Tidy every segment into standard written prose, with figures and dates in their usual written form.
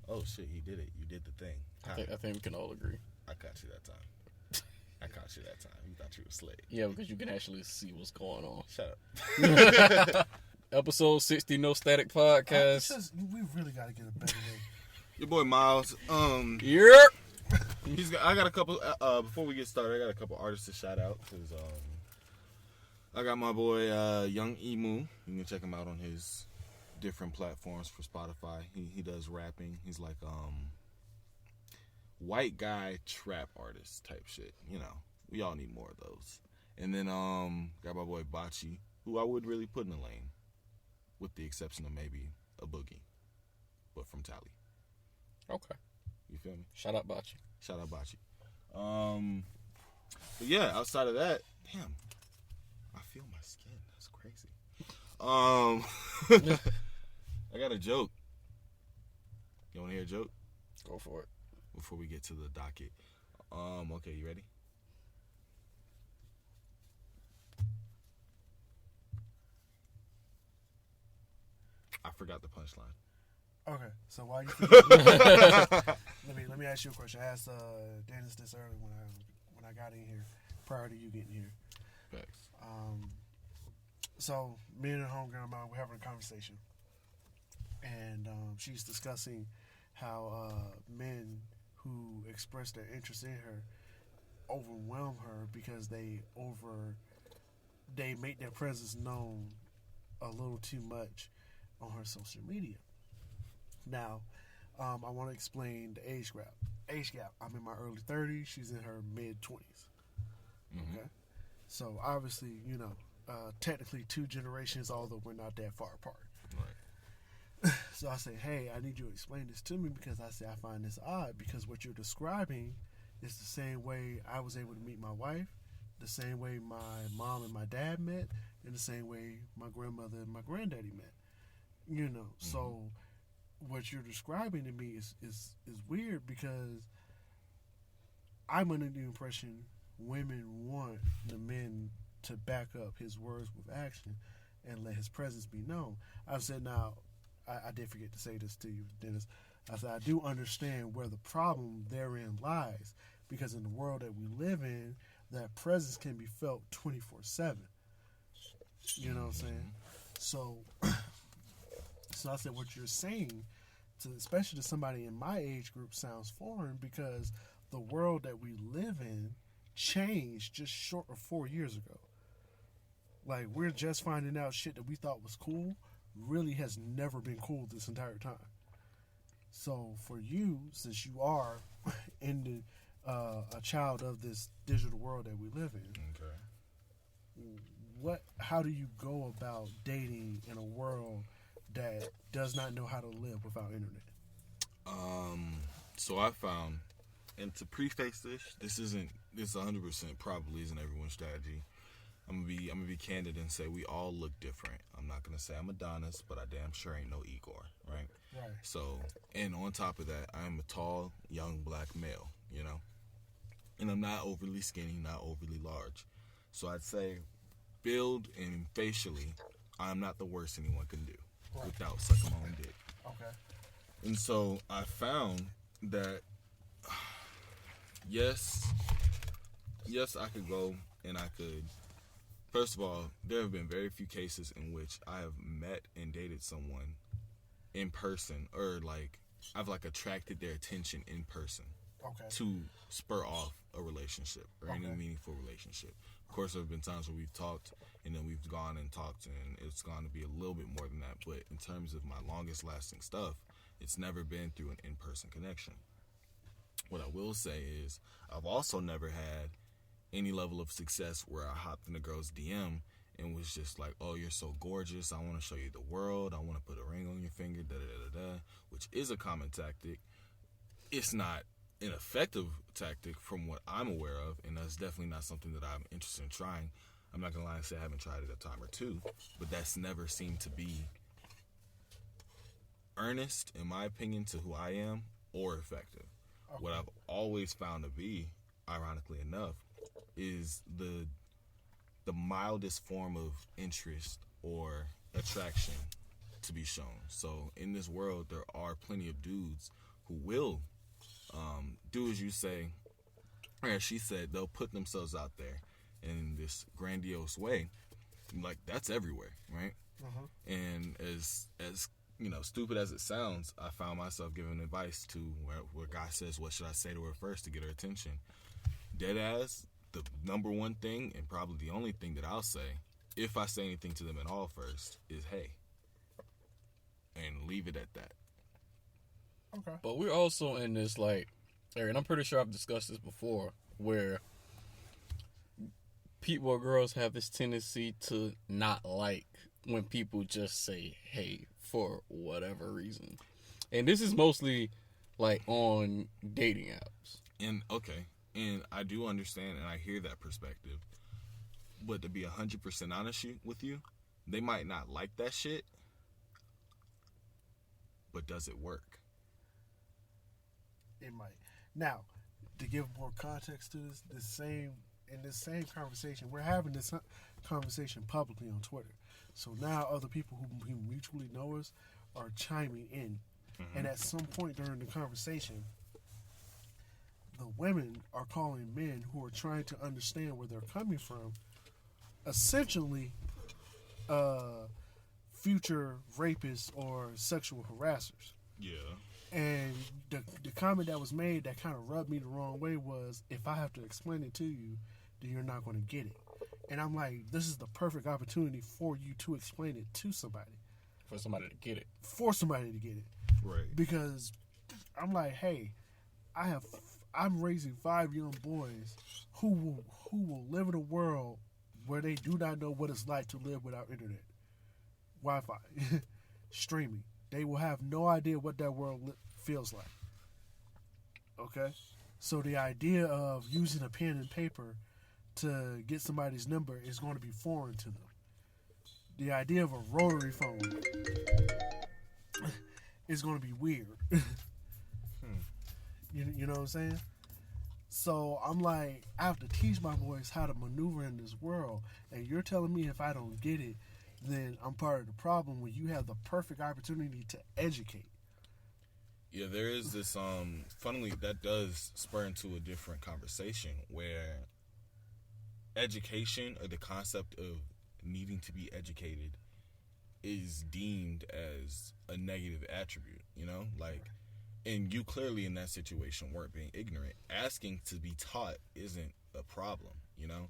Oh shit, he did it. You did the thing. I think we can all agree. I caught you that time. I caught you that time. You thought you were slick. Yeah, because you can actually see what's going on. Shut up. Episode 60, No Static Podcast. We really got to get a better name. Your boy Myles. Yep. I got a couple. Before we get started, I got a couple artists to shout out. Cause I got my boy Young Emu. You can check him out on his different platforms for Spotify. He does rapping. He's like white guy trap artist type shit. You know, we all need more of those. And then got my boy Bachi, who I would really put in the lane, with the exception of maybe a Boogie, but from Tally. Okay. You feel me? Shout out Bachi. Shout out Bachi. But yeah, outside of that, damn, I feel my skin. That's crazy. I got a joke. You want to hear a joke? Go for it. Before we get to the docket. Okay, you ready? I forgot the punchline. Okay, so while you let me ask you a question. I asked Dennis this earlier when I got in here, prior to you getting here. Thanks. So me and a homegirl of mine were having a conversation, and she's discussing how men who express their interest in her overwhelm her because they make their presence known a little too much on her social media. Now, I want to explain the age gap. I'm in my early 30s. She's in her mid 20s. Mm-hmm. Okay, so obviously, technically 2 generations, although we're not that far apart. Right. So I say, hey, I need you to explain this to me because I find this odd because what you're describing is the same way I was able to meet my wife, the same way my mom and my dad met, and the same way my grandmother and my granddaddy met. Mm-hmm. So what you're describing to me is weird because I'm under the impression women want the men to back up his words with action and let his presence be known. I said, now, I did forget to say this to you, Dennis. I said, I do understand where the problem therein lies because in the world that we live in, that presence can be felt 24/7. You know what I'm saying? So I said, what you're saying, especially to somebody in my age group, sounds foreign because the world that we live in changed just short of 4 years ago. Like, we're just finding out shit that we thought was cool really has never been cool this entire time. So for you, since you are in a child of this digital world that we live in, okay, how do you go about dating in a world that does not know how to live without internet? So I found, and to preface this 100% probably isn't everyone's strategy. I'm gonna be candid and say we all look different. I'm not gonna say I'm Adonis, but I damn sure ain't no Igor, right? Right. So, and on top of that, I'm a tall, young black male, and I'm not overly skinny, not overly large. So I'd say, build and facially, I'm not the worst anyone can do without sucking my own dick. Okay. And so I found that yes, I could go and I could. First of all, there have been very few cases in which I have met and dated someone in person, or I've attracted their attention in person to spur off a relationship or any meaningful relationship. Of course, there have been times where we've talked and then we've gone and talked and it's gone to be a little bit more than that. But in terms of my longest lasting stuff, it's never been through an in-person connection. What I will say is I've also never had any level of success where I hopped in a girl's DM and was just like, oh, you're so gorgeous, I want to show you the world, I want to put a ring on your finger, da-da-da-da-da, which is a common tactic. It's not an effective tactic from what I'm aware of, and that's definitely not something that I'm interested in trying. I'm not going to lie and say I haven't tried it a time or two, but that's never seemed to be earnest, in my opinion, to who I am, or effective. What I've always found to be, ironically enough, is the mildest form of interest or attraction to be shown. So in this world, there are plenty of dudes who will do as you say, or as she said, they'll put themselves out there in this grandiose way. Like, that's everywhere, right? And as stupid as it sounds, I found myself giving advice to where God says, what should I say to her first to get her attention? Deadass, the number one thing, and probably the only thing that I'll say, if I say anything to them at all first, is hey. And leave it at that. Okay. But we're also in this, like, and I'm pretty sure I've discussed this before, where people or girls have this tendency to not like when people just say hey for whatever reason. And this is mostly like on dating apps. And and I do understand and I hear that perspective. But to be 100% honest with you, they might not like that shit. But does it work? It might. Now, to give more context to this same conversation, we're having this conversation publicly on Twitter. So now other people who mutually know us are chiming in. And at some point during the conversation, the women are calling men who are trying to understand where they're coming from, essentially future rapists or sexual harassers. Yeah. And the comment that was made that kind of rubbed me the wrong way was, if I have to explain it to you, then you're not going to get it. And I'm like, this is the perfect opportunity for you to explain it to somebody. For somebody to get it. For somebody to get it. Right. Because I'm like, hey, I'm raising 5 young boys who will live in a world where they do not know what it's like to live without internet, Wi-Fi, streaming. They will have no idea what that world feels like. Okay? So the idea of using a pen and paper to get somebody's number is going to be foreign to them. The idea of a rotary phone is going to be weird. You know what I'm saying? So I'm like, I have to teach my boys how to maneuver in this world. And you're telling me if I don't get it, then I'm part of the problem when you have the perfect opportunity to educate. Yeah, there is this, funnily, that does spur into a different conversation where education, or the concept of needing to be educated, is deemed as a negative attribute, you know? Like, and you clearly in that situation weren't being ignorant. Asking to be taught isn't a problem, you know?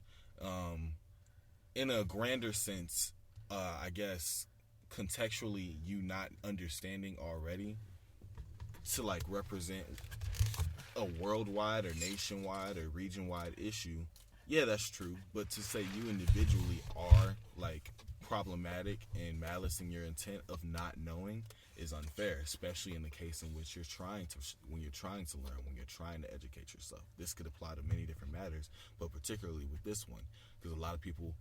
In a grander sense, I guess, contextually, you not understanding already to, like, represent a worldwide or nationwide or region-wide issue, yeah, that's true. But to say you individually are, like, problematic and malice in your intent of not knowing is unfair, especially in the case in which you're trying to learn, when you're trying to educate yourself. This could apply to many different matters, but particularly with this one, because a lot of people,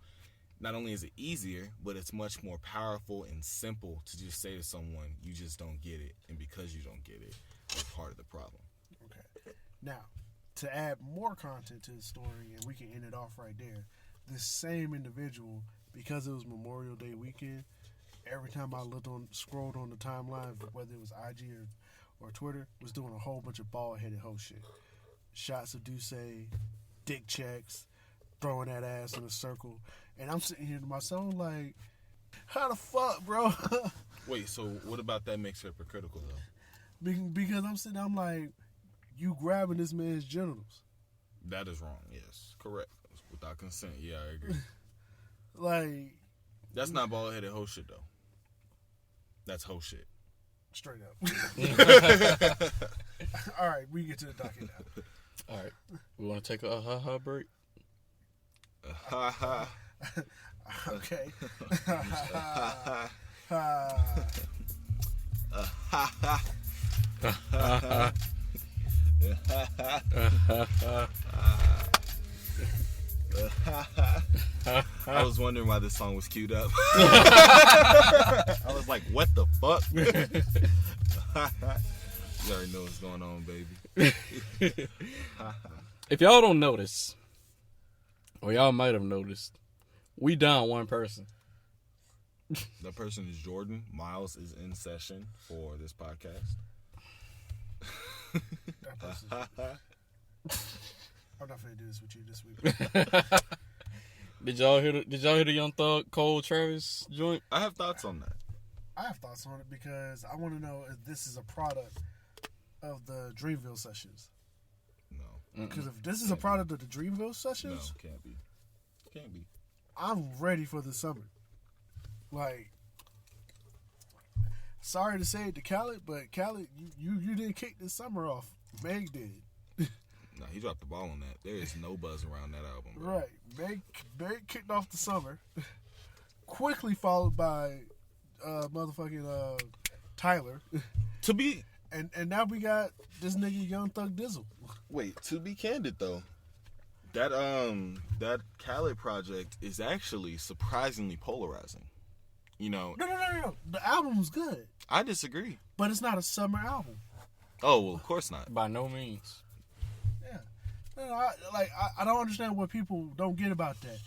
not only is it easier, but it's much more powerful and simple to just say to someone, you just don't get it, and because you don't get it, that's part of the problem. Okay. Now, to add more content to the story, and we can end it off right there, this same individual, because it was Memorial Day weekend, every time I scrolled on the timeline, whether it was IG or Twitter, was doing a whole bunch of bald-headed hoe shit. Shots of Duce, dick checks, throwing that ass in a circle. And I'm sitting here to myself like, how the fuck, bro? Wait, so what about that makes it hypocritical, though? Because I'm like, you grabbing this man's genitals. That is wrong, yes. Correct. Without consent, yeah, I agree. Like, that's not bald-headed hoe shit, though. That's hoe shit. Straight up. All right, we get to the docket now. All right. We want to take a ha-ha break? Ha-ha. Okay. I was wondering why this song was queued up. I was like, what the fuck? You already know what's going on, baby. If y'all don't notice, or y'all might have noticed, we down one person. That person is Jordan. Myles is in session for this podcast. That person. I'm not finna do this with you this week. Did y'all hear the Young Thug Cole Travis joint? I have thoughts on that. I have thoughts on it because I want to know if this is a product of the Dreamville sessions. No. Because if this is a product of the Dreamville sessions, No, can't be. Can't be. I'm ready for the summer. Like, sorry to say it to Khaled, but Khaled, you didn't kick this summer off. Meg did. No, he dropped the ball on that. There is no buzz around that album, bro. Right. Meg kicked off the summer. Quickly followed by motherfucking Tyler. To be... And now we got this nigga Young Thug Dizzle. Wait, to be candid, though, that Khaled project is actually surprisingly polarizing. You know... No. The album's good. I disagree. But it's not a summer album. Oh, well, of course not. By no means. Yeah. No, I don't understand what people don't get about that.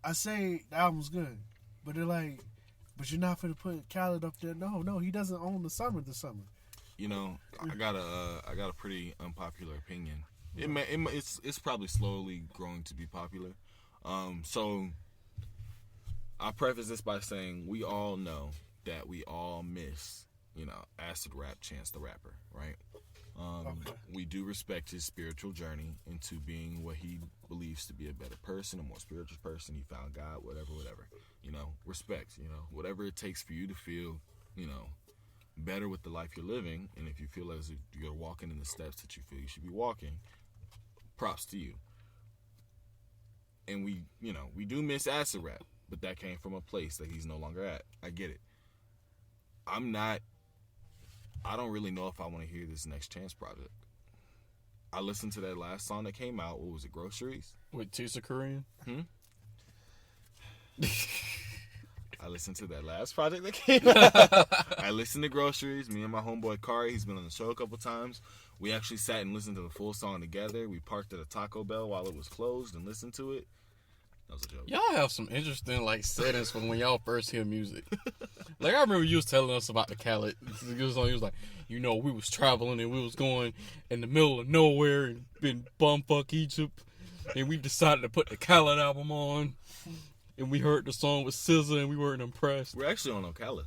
I say the album's good, but they're like, but you're not going to put Khaled up there. No, he doesn't own the summer this summer. You know, I got a pretty unpopular opinion. It's probably slowly growing to be popular. So I'll preface this by saying we all know that we all miss, you know, Acid Rap Chance the Rapper, right? Okay. We do respect his spiritual journey into being what he believes to be a better person, a more spiritual person. He found God, whatever. You know, respect, you know, whatever it takes for you to feel, you know, better with the life you're living. And if you feel as if you're walking in the steps that you feel you should be walking, props to you. And we do miss Acid Rap, but that came from a place that he's no longer at. I get it. I don't really know if I want to hear this next Chance project. I listened to that last song that came out. What was it, Groceries? With Tisa Korean? I listened to that last project that came out. I listened to Groceries. Me and my homeboy Kari, he's been on the show a couple times. We actually sat and listened to the full song together. We parked at a Taco Bell while it was closed and listened to it. That was a joke. Y'all have some interesting settings from when y'all first hear music. I remember you was telling us about the Khaled. He was like, you know, we was traveling and we was going in the middle of nowhere and in bumfuck Egypt, and we decided to put the Khaled album on, and we heard the song with SZA and we weren't impressed. We're actually on Ocala.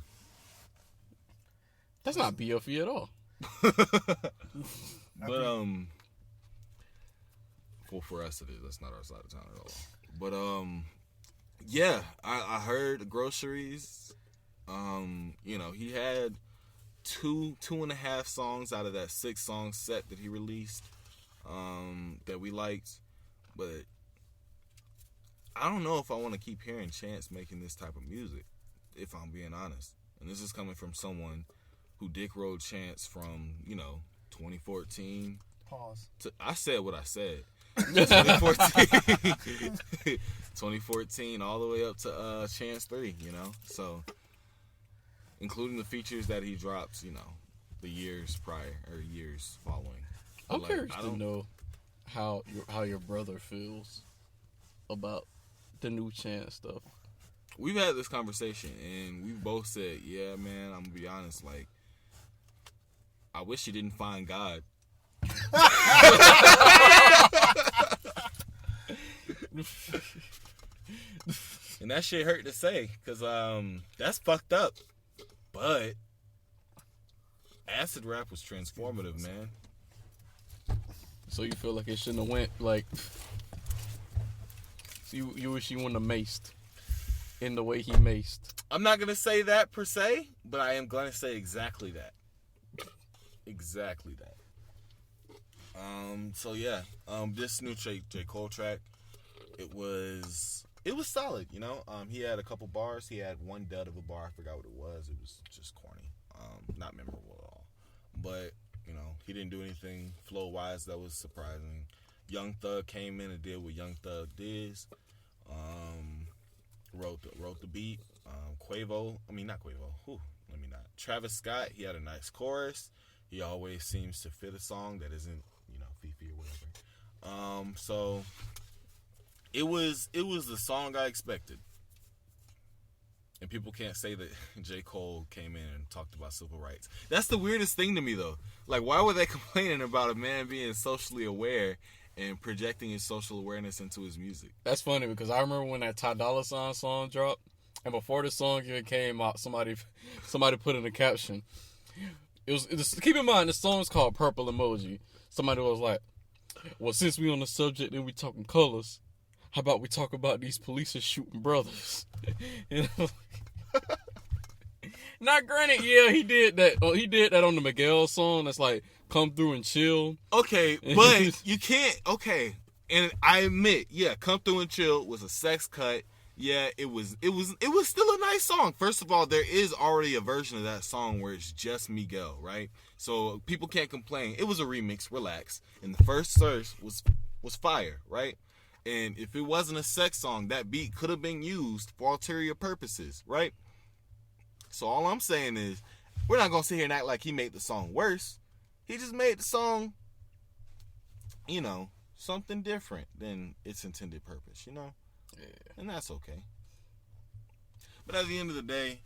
That's not BFE at all. But well, for us it is. That's not our side of town at all. But yeah, I heard Groceries. You know, he had two and a half songs out of that 6-song set that he released that we liked, but I don't know if I want to keep hearing Chance making this type of music, if I'm being honest. And this is coming from someone who dick rode Chance from, you know, 2014. Pause. I said what I said. 2014 all the way up to Chance 3, you know, so including the features that he drops, you know, the years prior or years following. I'm curious to know how your brother feels about the new Chance stuff. We've had this conversation and we've both said, yeah, man, I'm gonna be honest, I wish he didn't find God. And that shit hurt to say, cause that's fucked up. But Acid Rap was transformative, man. So you feel like it shouldn't have went so you wish he wouldn't have maced in the way he maced. I'm not gonna say that per se, but I am gonna say exactly that. Exactly that. So yeah, this new J. Cole track, it was solid, you know. He had a couple bars. He had one dud of a bar. I forgot what it was. It was just corny, not memorable at all. But you know, he didn't do anything flow wise that was surprising. Young Thug came in and did what Young Thug does. Wrote the beat. Travis Scott, he had a nice chorus. He always seems to fit a song that isn't, you know, Fifi or whatever. So it was the song I expected. And people can't say that J. Cole came in and talked about civil rights. That's the weirdest thing to me, though. Like, why were they complaining about a man being socially aware and projecting his social awareness into his music? That's funny because I remember when that Ty Dolla $ign song dropped, and before the song even came out, somebody put in a caption. It was keep in mind the song's called Purple Emoji. Somebody was like, "Well, since we on the subject and we talking colors, how about we talk about these police are shooting brothers?" And now, granted, yeah, he did that. He did that on the Miguel song. That's like "Come Through and Chill." Okay, but you can't. Okay, and I admit, yeah, "Come Through and Chill" was a sex cut. Yeah, it was still a nice song. First of all, there is already a version of that song where it's just Miguel, right? So people can't complain. It was a remix, relax. And the first verse was fire, right? And if it wasn't a sex song, that beat could have been used for ulterior purposes, right? So all I'm saying is, we're not going to sit here and act like he made the song worse. He just made the song, something different than its intended purpose, Yeah. And that's okay. But at the end of the day,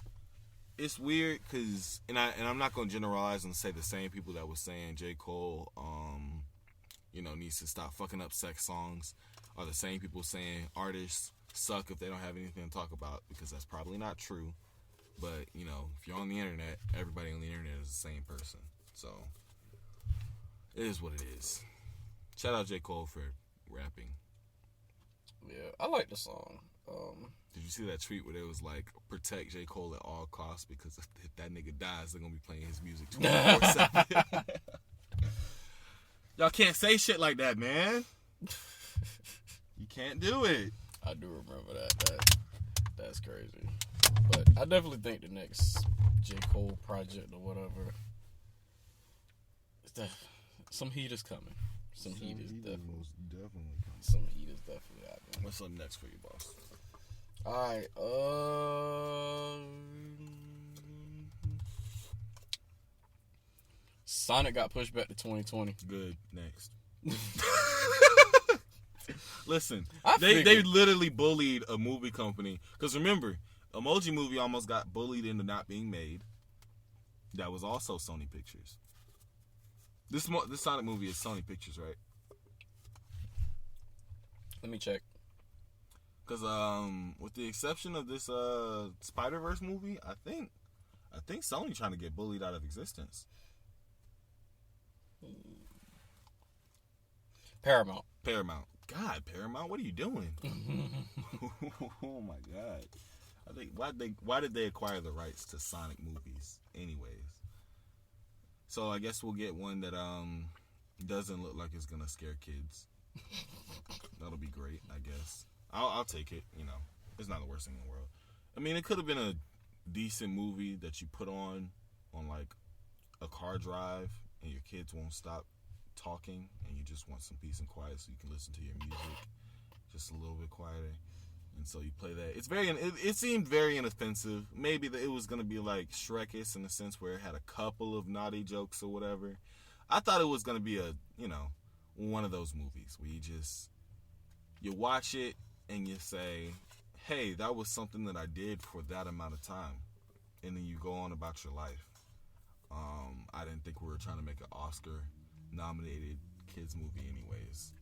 it's weird because, and I'm not going to generalize and say the same people that were saying J. Cole, needs to stop fucking up sex songs are the same people saying artists suck if they don't have anything to talk about, because that's probably not true. But, if you're on the internet, everybody on the internet is the same person. So, it is what it is. Shout out J. Cole for rapping. Yeah, I like the song. Did you see that tweet where it was like, protect J. Cole at all costs, because if that nigga dies, they're going to be playing his music 24/7. Y'all can't say shit like that, man. You can't do it. I do remember that. That's crazy. But I definitely think the next J. Cole project or whatever, some heat is coming. Some heat is definitely coming. Some heat is definitely happening. What's up next for you, boss? Alright, Sonic got pushed back to 2020. Good. Next. Listen, I they figured. literally bullied a movie company. Because remember, Emoji Movie almost got bullied into not being made. That was also Sony Pictures. This Sonic movie is Sony Pictures, right? Let me check. Because with the exception of this Spider-Verse movie, I think Sony trying to get bullied out of existence. Paramount. God, Paramount, what are you doing? Oh my God. I think why did they acquire the rights to Sonic movies anyways? So I guess we'll get one that doesn't look like it's gonna scare kids. That'll be great, I guess. I'll take it. It's not the worst thing in the world. I mean, it could have been a decent movie that you put on like a car drive, and your kids won't stop talking, and you just want some peace and quiet so you can listen to your music just a little bit quieter. And so you play that. It seemed very inoffensive. Maybe that it was gonna be like Shrek-ish in the sense where it had a couple of naughty jokes or whatever. I thought it was gonna be one of those movies where you watch it and you say, hey, that was something that I did for that amount of time, and then you go on about your life. I didn't think we were trying to make an Oscar nominated kids movie anyways.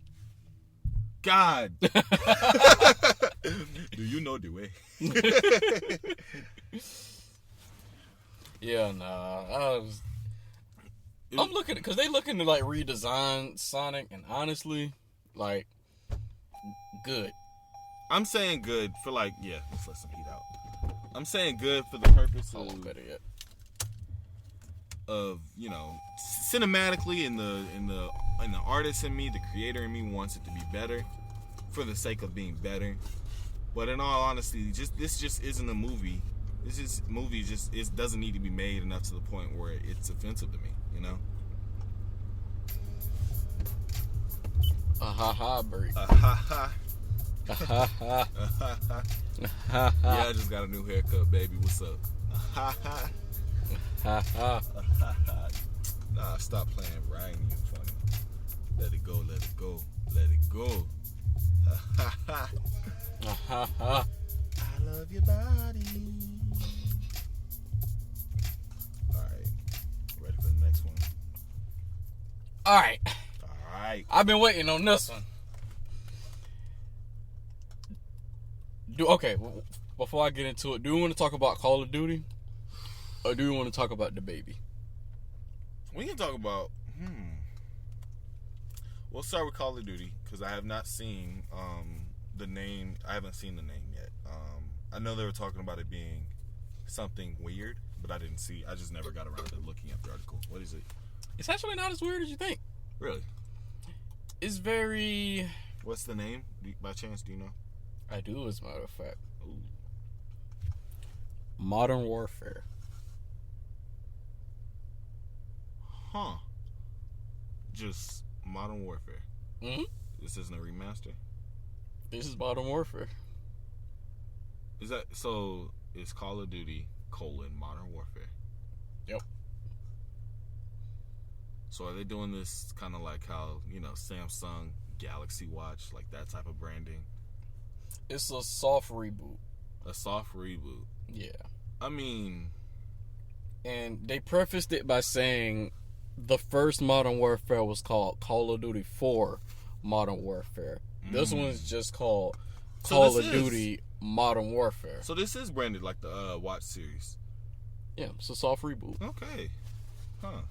God. Do you know the way? Yeah, nah. I'm looking, because they looking to like redesign Sonic, and honestly, like, good. I'm saying good for let's let some heat out. I'm saying good for the purpose Better yet. of cinematically, in the artist in me, the creator in me wants it to be better for the sake of being better. But in all honesty, this just isn't a movie. This movie doesn't need to be made enough to the point where it's offensive to me. Break. Yeah, I just got a new haircut, baby. What's up? Nah, stop playing, Ryan. You funny. Let it go, let it go, let it go. I love your body. Alright, ready for the next one? All right. All right. I've been waiting on this one. Before I get into it, do we want to talk about Call of Duty? Or do we want to talk about DaBaby? We can talk about, We'll start with Call of Duty, because I have not seen the name. I haven't seen the name yet. I know they were talking about it being something weird, but I didn't see. I just never got around to looking at the article. What is it? It's actually not as weird as you think. Really? It's very... What's the name? By chance, do you know? I do, as a matter of fact. Ooh. Modern Warfare. Huh. Just Modern Warfare. Mm-hmm. This isn't a remaster? This is Modern Warfare. Is that so? It's Call of Duty : Modern Warfare. Yep. So are they doing this kind of like how, Samsung Galaxy Watch, like that type of branding? It's a soft reboot. A soft reboot. Yeah. I mean, and they prefaced it by saying the first Modern Warfare was called Call of Duty 4 Modern Warfare. This one's just called Call of Duty Modern Warfare. So this is branded like the Watch series. Yeah, it's a soft reboot. Okay. Huh.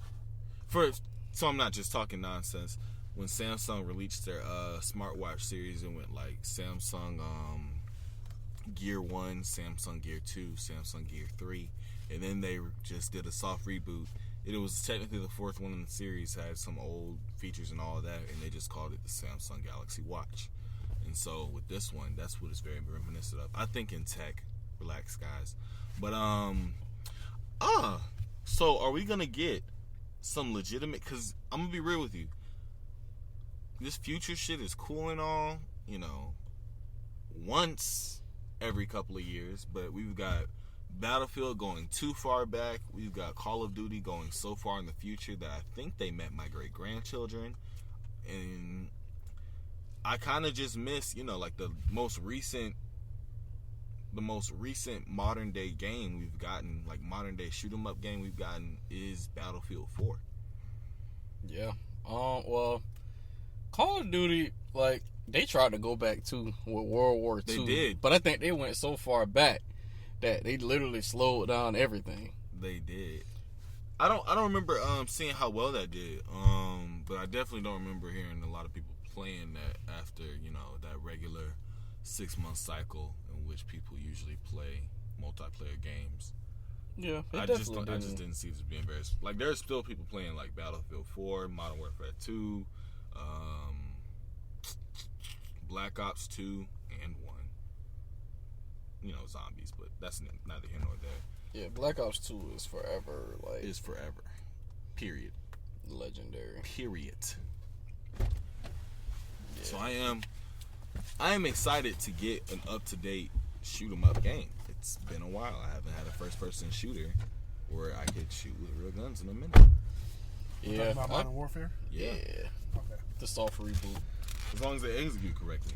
So I'm not just talking nonsense. When Samsung released their smartwatch series, it went like Samsung Gear 1, Samsung Gear 2, Samsung Gear 3, and then they just did a soft reboot. It was technically the fourth one in the series, had some old features and all of that, and they just called it the Samsung Galaxy Watch. And so with this one, that's what it's very reminiscent of. I think in tech, relax guys. But so are we gonna get some legitimate? Because I'm gonna be real with you. This future shit is cool and all, once every couple of years, but we've got Battlefield going too far back. We've got Call of Duty going so far in the future that I think they met my great grandchildren, and I kind of just miss, like the most recent modern day game we've gotten, like modern day shoot 'em up game we've gotten is Battlefield 4. Yeah. Well, Call of Duty, like, they tried to go back to with World War II. They did. But I think they went so far back that they literally slowed down everything. They did. I don't remember seeing how well that did. But I definitely don't remember hearing a lot of people playing that after, that regular 6-month cycle in which people usually play multiplayer games. Yeah, I just didn't see this being very, like, there's still people playing like Battlefield 4, Modern Warfare 2, Black Ops 2 and 1. Zombies, but that's neither here nor there. Yeah, Black Ops 2 is forever, like... Is forever. Period. Legendary. Period. Yeah. So I am excited to get an up-to-date shoot 'em up game. It's been a while. I haven't had a first-person shooter where I could shoot with real guns in a minute. Talking about Modern Warfare? Yeah. Okay. The soft reboot. As long as they execute correctly.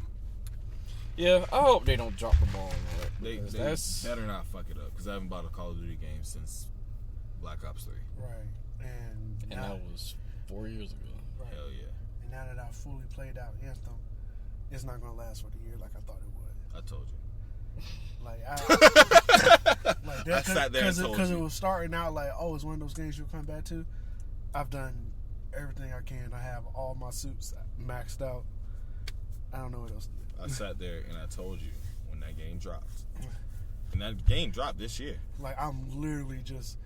Yeah, I hope they don't drop the ball on that. They better not fuck it up, because I haven't bought a Call of Duty game since Black Ops 3. Right. And that was 4 years ago. Right. Hell yeah. And now that I've fully played out Anthem, it's not going to last for the year like I thought it would. I told you. Like, I sat there and told because you. it was starting out like, oh, it's one of those games you'll come back to. I've done everything I can. I have all my suits maxed out. I don't know what else to do. I sat there and I told you when that game dropped. And that game dropped this year. Like, I'm literally just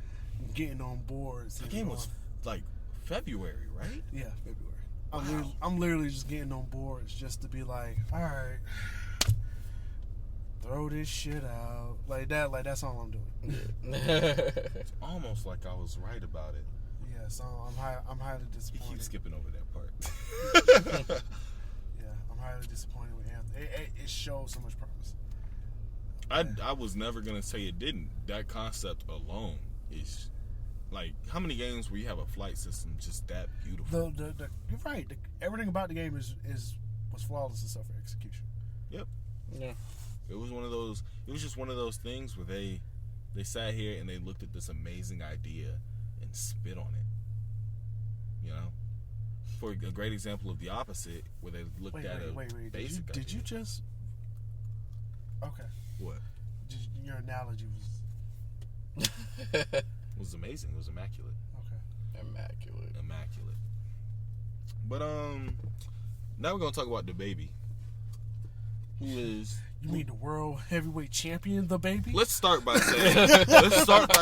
getting on boards. The game was like February, right? Yeah, February. Wow. I'm literally just getting on boards just to be like, all right, throw this shit out. Like that's all I'm doing. It's almost like I was right about it. Yeah, so I'm highly You disappointed. keep skipping over that part. Yeah, I'm highly disappointed with Anthem. It shows so much promise. I was never gonna say it didn't. That concept alone is like, how many games where you have a flight system just that beautiful? You're right. Everything about the game was flawless except for execution. Yep. Yeah. It was one of those. It was just one of those things where they sat here and they looked at this amazing idea and spit on it. for a great example of the opposite, where they looked at a basic. Did you just? Okay. What? Your analogy was. It was amazing. It was immaculate. Okay. Immaculate. But now we're gonna talk about DaBaby, who is. You mean the world heavyweight champion, DaBaby? Let's start by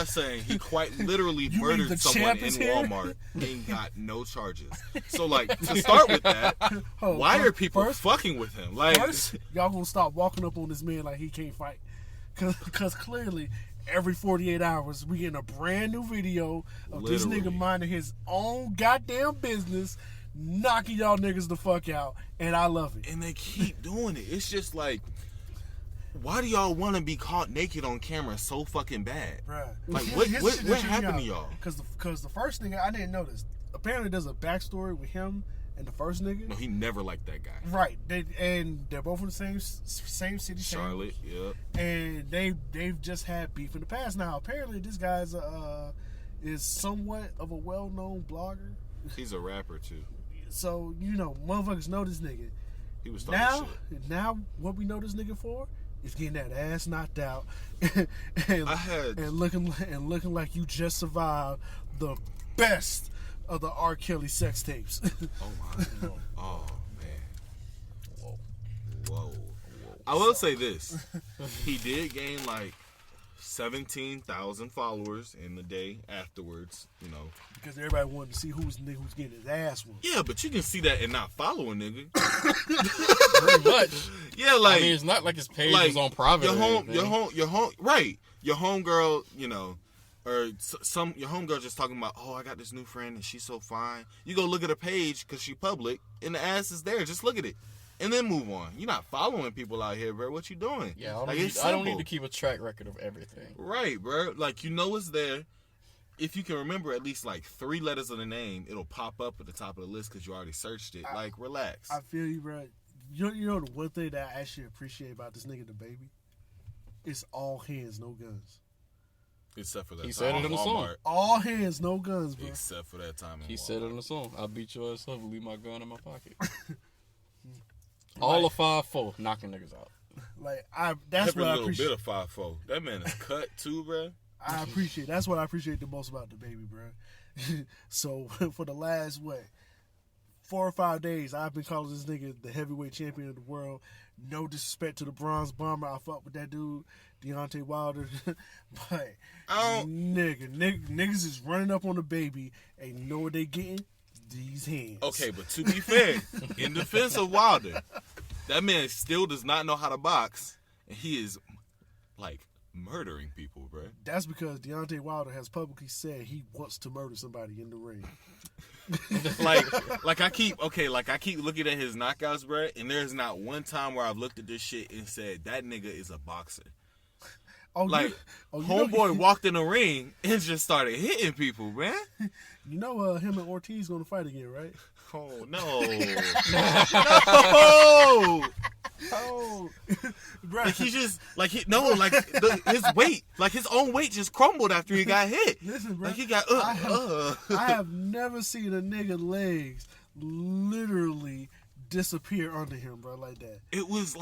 saying he quite literally murdered someone in Walmart and got no charges. So, like, to start with that, why are people fucking with him? Like, first, y'all gonna stop walking up on this man like he can't fight, because clearly every 48 hours we getting a brand new video of this nigga minding his own goddamn business, knocking y'all niggas the fuck out, and I love it. And they keep doing it. It's just like, why do y'all want to be caught naked on camera so fucking bad? Bruh. Like, what happened to y'all? Because the first nigga, I didn't notice. Apparently, there's a backstory with him and the first nigga. No, he never liked that guy. Right. They're both in the same city. Charlotte, yep. And they've just had beef in the past. Now, apparently, this guy's is somewhat of a well-known blogger. He's a rapper, too. So, motherfuckers know this nigga. He was talking shit. Now, what we know this nigga for is getting that ass knocked out and looking like you just survived the best of the R. Kelly sex tapes. Oh my! Oh man! Whoa! I will say this: he did gain like 17,000 followers in the day afterwards. Because everybody wanted to see who's getting his ass whooped. Yeah, but you can see that and not follow a nigga. Pretty much. Yeah, like, I mean, it's not like his page was on private. Your homegirl, or your homegirl just talking about, oh, I got this new friend and she's so fine. You go look at her page because she public and the ass is there. Just look at it and then move on. You're not following people out here, bro. What you doing? Yeah, I don't need to keep a track record of everything. Right, bro. Like, it's there. If you can remember at least like 3 letters of the name, it'll pop up at the top of the list because you already searched it. Like, relax. I feel you, bro. You know the one thing that I actually appreciate about this nigga DaBaby? It's all hands, no guns. Except for that he time said it in the song. All hands, no guns, bro. Except for that time in He Walmart. said it in the song. I beat your ass up and leave my gun in my pocket. All of 5'4", knocking niggas out. Like, that's what I appreciate. Every little bit of 5'4". That man is cut too, bro. That's what I appreciate the most about DaBaby, bro. So for the last 4 or 5 days, I've been calling this nigga the heavyweight champion of the world. No disrespect to the Bronze Bomber. I fuck with that dude, Deontay Wilder. But niggas is running up on DaBaby, and you know what they getting? These hands. Okay, but to be fair, in defense of Wilder, that man still does not know how to box, and he is like murdering people, bro. That's because Deontay Wilder has publicly said he wants to murder somebody in the ring. like I keep looking at his knockouts, bro, and there's not one time where I've looked at this shit and said that nigga is a boxer. Homeboy walked in the ring and just started hitting people, man. You know, him and Ortiz gonna fight again, right? Oh no! No! Oh, bro. Like his weight, like his own weight, just crumbled after he got hit. Listen, bro. Like he got. I have never seen a nigga legs literally disappear under him, bro, like that. It was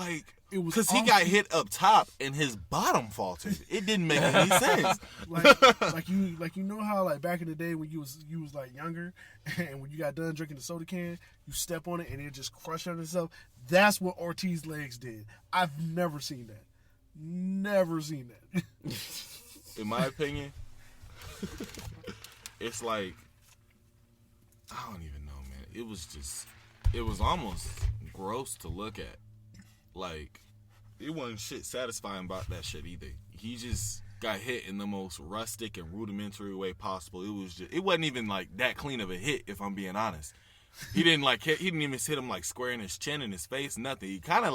because he got hit up top and his bottom faltered. It didn't make any sense. like you know how like back in the day when you was like younger and when you got done drinking the soda can, you step on it and it just crushed under itself. That's what Ortiz's legs did. I've never seen that. Never seen that. In my opinion, it's like, I don't even know, man. It was almost gross to look at. Like, it wasn't shit satisfying about that shit either. He just got hit in the most rustic and rudimentary way possible. It wasn't even like that clean of a hit, if I'm being honest. He didn't even hit him like square in his chin and his face, nothing. He kind of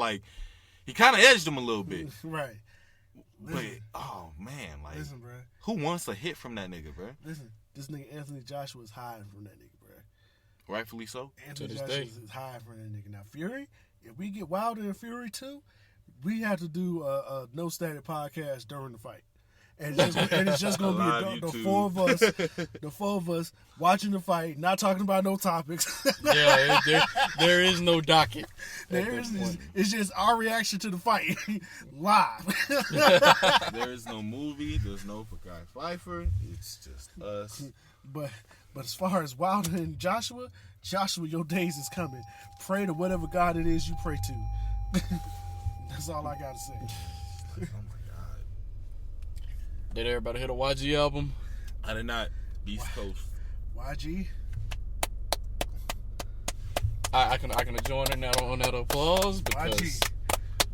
edged him a little bit. Right. But oh man, like, listen, bro. Who wants a hit from that nigga, bro? Listen, this nigga Anthony Joshua is hiding from that nigga, bro. Rightfully so. Anthony Joshua is hiding from that nigga. Now Fury, if we get Wilder and Fury too, we have to do a no static podcast during the fight. And it's just gonna be the four of us watching the fight, not talking about no topics. Yeah, there is no docket. It's just our reaction to the fight live. There is no movie. There's no Guy Pfeiffer. It's just us. But as far as Wilder and Joshua, your days is coming. Pray to whatever God it is you pray to. That's all I gotta say. Oh my God. Did everybody hear the YG album? I did not. East Coast. YG. I can join in that on that applause because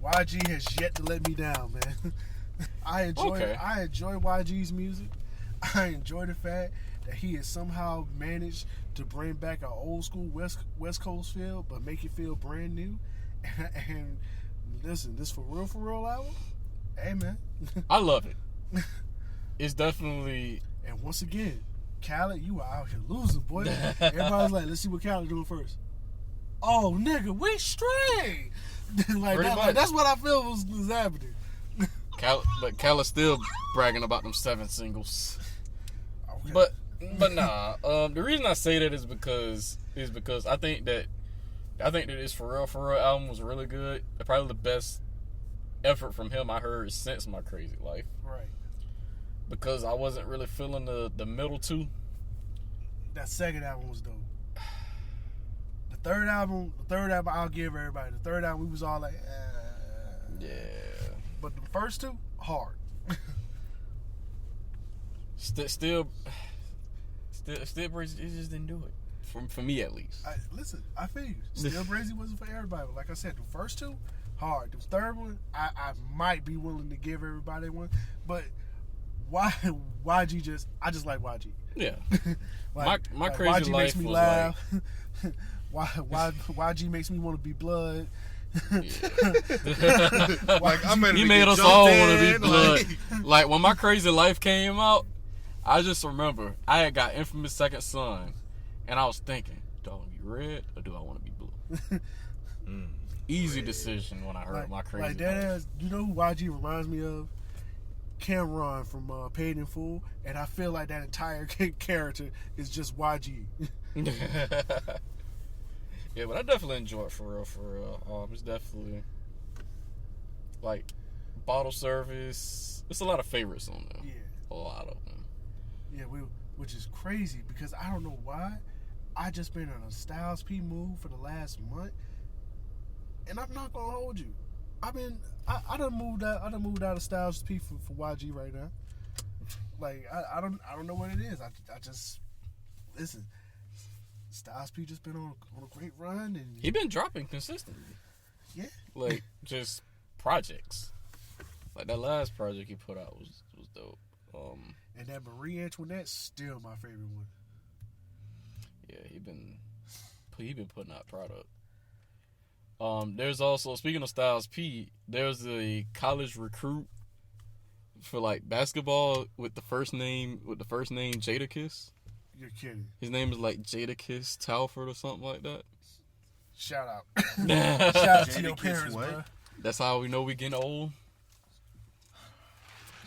YG has yet to let me down, man. I enjoy YG's music. I enjoy the fact that he has somehow managed to bring back an old school West Coast feel, but make it feel brand new. And listen, this for real album. Hey, man. I love it. It's definitely. And once again, Khaled, you are out here losing, boy. Everybody's like, let's see what Khaled doing first. Oh, nigga, we straight. That's what I feel was happening. But Khaled's still bragging about them 7 singles. Okay. But nah. The reason I say that is because I think that this for real album was really good. Probably the best effort from him I heard since My Crazy Life. Right. Because I wasn't really feeling the middle two. That second album was dope. The third album, I'll give everybody. The third album, we was all like, yeah. But the first two, hard. Still, Brazy, it just didn't do it. For me, at least. Listen, I feel you. Still Brazy wasn't for everybody. But like I said, the first two, hard. The third one, I might be willing to give everybody one. But YG I just like YG. Yeah. my Crazy YG Life makes me was laugh. YG makes me want to be blood. Yeah. Like he made us all want to be blood. Like when My Crazy Life came out, I just remember I had got Infamous Second Son, and I was thinking, do I want to be red or do I want to be blue? Easy decision when I heard My Crazy Life. That, you know who YG reminds me of? Cameron from Paid in Full, and I feel like that entire character is just YG. Yeah, but I definitely enjoy it for real. It's definitely like Bottle Service. It's a lot of favorites on there. Yeah, a lot of them. Yeah, which is crazy because I don't know why. I just been on a Styles P move for the last month, and I'm not gonna hold you. I done moved out of Styles P for YG right now. Like I don't know what it is. I just listen. Styles P just been on a great run, and he been dropping consistently. Yeah, like just projects. Like that last project he put out was dope. And that Marie Antoinette's still my favorite one. Yeah, he been putting out product. There's also, speaking of Styles P, there's a college recruit for like basketball with the first name Jadakiss. You're kidding. His name is like Jadakiss Talford or something like that. Shout out. Shout out to your Jadakiss parents, what? bro. That's how we know we getting old.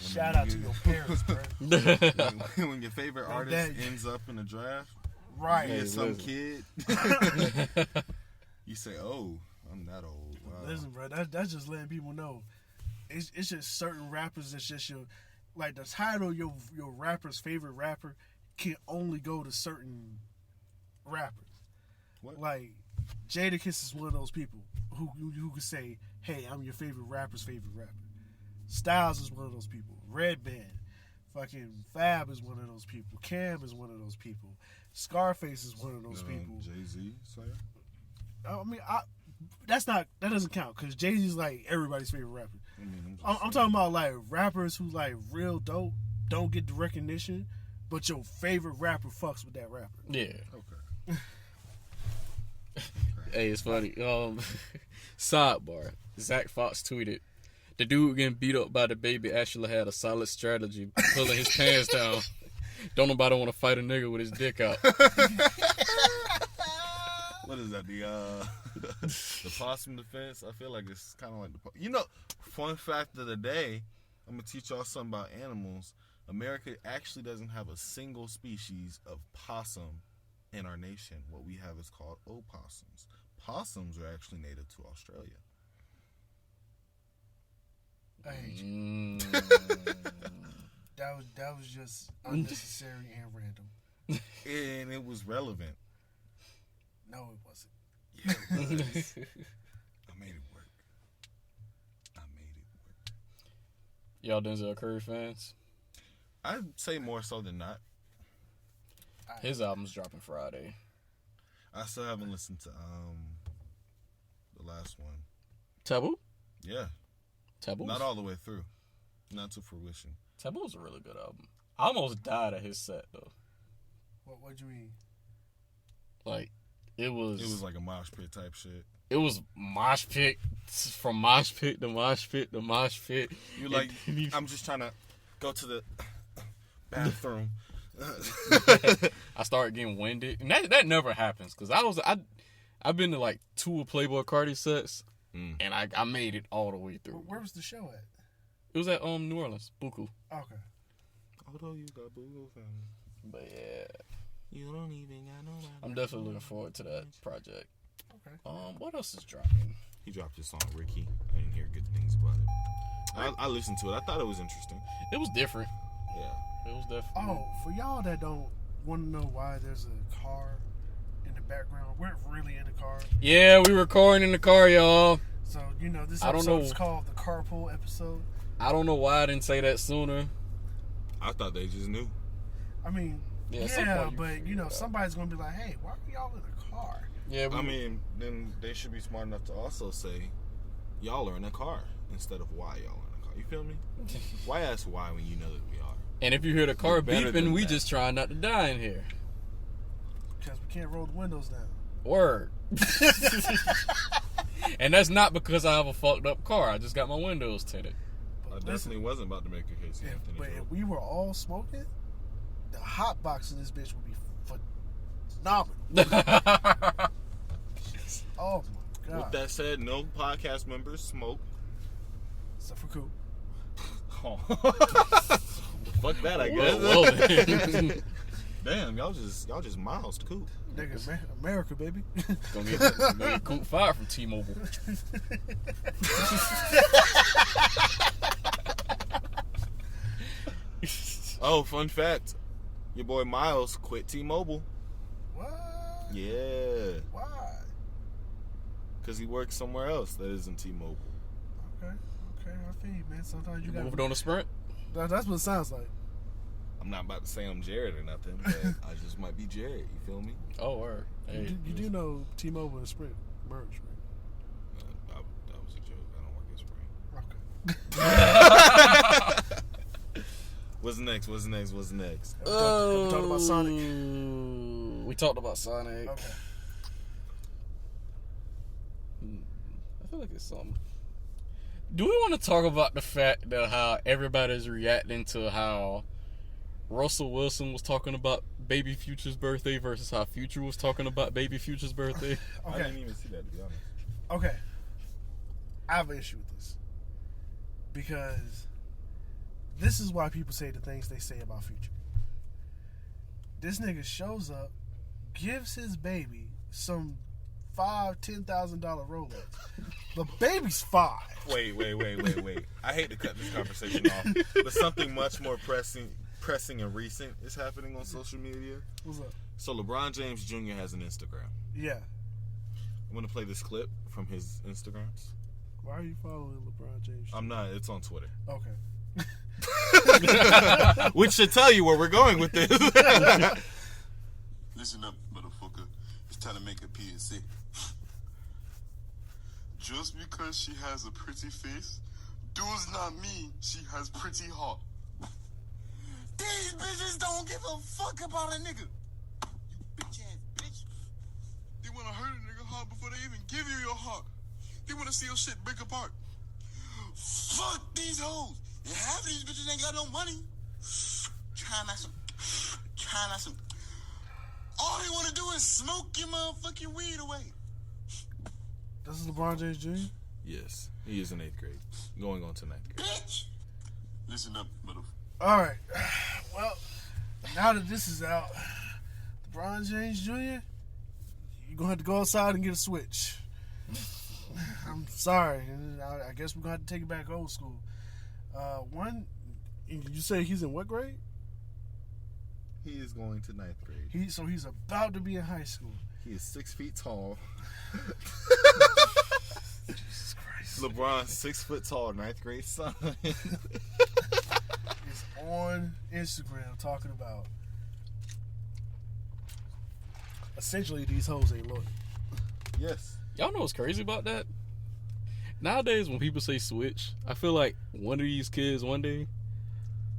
Shout out to your parents, bro. When your favorite artist ends up in a draft, right? You get some kid. You say, "Oh, I'm that old." Wow. Listen, bro, that's just letting people know. It's just certain rappers that's just like the title of your rapper's favorite rapper can only go to certain rappers. What? Like Jadakiss is one of those people who could say, "Hey, I'm your favorite rapper's favorite rapper." Styles is one of those people. Redman, fucking Fab is one of those people. Cam is one of those people. Scarface is one of those people. Jay-Z, Slayer. I mean, that doesn't count because Jay-Z's like everybody's favorite rapper. I'm talking about like rappers who like real dope, don't get the recognition, but your favorite rapper fucks with that rapper. Yeah. Okay. Hey, it's funny. Sidebar. Zach Fox tweeted, "The dude getting beat up by DaBaby actually had a solid strategy, pulling his pants down. Don't nobody want to fight a nigga with his dick out." What is that? The possum defense? I feel like it's kind of like fun fact of the day. I'm gonna teach y'all something about animals. America actually doesn't have a single species of possum in our nation. What we have is called opossums. Possums are actually native to Australia. I hate you. That was just unnecessary and random. And it was relevant. No, it wasn't. Yeah, it was. I made it work. Y'all Denzel Curry fans? I'd say more so than not. His album's dropping Friday. I still haven't listened to the last one. Taboo? Yeah. Taboo? Not all the way through. Not to fruition. Taboo's a really good album. I almost died at his set though. What do you mean? Like, it was like a mosh pit type shit. It was mosh pit, from mosh pit to mosh pit to mosh pit. You're like, I'm just trying to go to the bathroom. I started getting winded, and that never happens because I've been to like 2 Playboy Cardi sets, and I made it all the way through. Where was the show at? It was at New Orleans, Buku. Okay. Although you got Buku family, but yeah, you don't even got no. I'm definitely looking forward to that project. Okay. What else is dropping? He dropped his song Ricky. I didn't hear good things about it. I listened to it. I thought it was interesting. It was different. Yeah. It was definitely. Oh, for y'all that don't want to know why there's a car in the background, we're really in the car. Yeah, we recording in the car, y'all. So, this I don't episode know. is called the Carpool episode. I don't know why I didn't say that sooner. I thought they just knew. I mean, Yeah, but, somebody's going to be like, hey, why are y'all in the car? Yeah, then they should be smart enough to also say, y'all are in a car, instead of why y'all are in a car. You feel me? Why ask why when you know that we are? And if you hear the car Better beeping, than we that. just trying not to die in here. Because we can't roll the windows down. Word. And that's not because I have a fucked up car. I just got my windows tinted. I definitely wasn't about to make a case. But if we were all smoking, the hot box in this bitch would be phenomenal. Oh my god. With that said, no podcast members smoke. Except for Coop. Oh. Fuck that, I guess. Well, then. Damn, y'all just Myles to Coop. Nigga, America, baby. Gonna get Coop fired from T-Mobile. Oh, fun fact. Your boy Myles quit T-Mobile. What? Yeah. Why? Because he works somewhere else that isn't T-Mobile. Okay, I feel you, man. Sometimes you gotta... Moved on a Sprint. That's what it sounds like. I'm not about to say I'm Jared or nothing, but I just might be Jared. You feel me? Oh, word. Hey, You do know T-Mobile and Sprint merged, right? That was a joke. I don't work at Sprint. Okay. What's next? Have we talked about Sonic? We talked about Sonic. Okay. I feel like it's something. Do we want to talk about the fact that how everybody's reacting to how Russell Wilson was talking about Baby Future's birthday versus how Future was talking about Baby Future's birthday? I didn't even see that, to be honest. Okay. I have an issue with this. Because this is why people say the things they say about Future. This nigga shows up, gives his baby some $5,000-$10,000 Rolex. The baby's 5. Wait. I hate to cut this conversation off, but something much more pressing and recent is happening on social media. What's up? So LeBron James Jr. has an Instagram. Yeah. I'm going to play this clip from his Instagrams. Why are you following LeBron James? I'm not. It's on Twitter. Okay. Which should tell you where we're going with this. Listen up, motherfucker. It's time to make a PSA. Just because she has a pretty face, does not mean she has pretty heart. These bitches don't give a fuck about a nigga. You bitch ass bitch. They want to hurt a nigga heart before they even give you your heart. They want to see your shit break apart. Fuck these hoes. And half of these bitches ain't got no money. Trying not some. All they want to do is smoke your motherfucking weed away. This is LeBron James Jr.? Yes, he is in 8th grade, going on to 9th grade. Bitch, Listen up, motherfucker. All right. Well, now that this is out, LeBron James Jr., you're going to have to go outside and get a Switch. I'm sorry. I guess we're going to have to take it back old school. You say he's in what grade? He is going to 9th grade. So he's about to be in high school. He is 6 feet tall. Jesus Christ. LeBron, 6 foot tall, 9th grade son. Is on Instagram talking about essentially these hoes ain't loyal. Yes. Y'all know what's crazy about that? Nowadays, when people say Switch, I feel like one of these kids one day,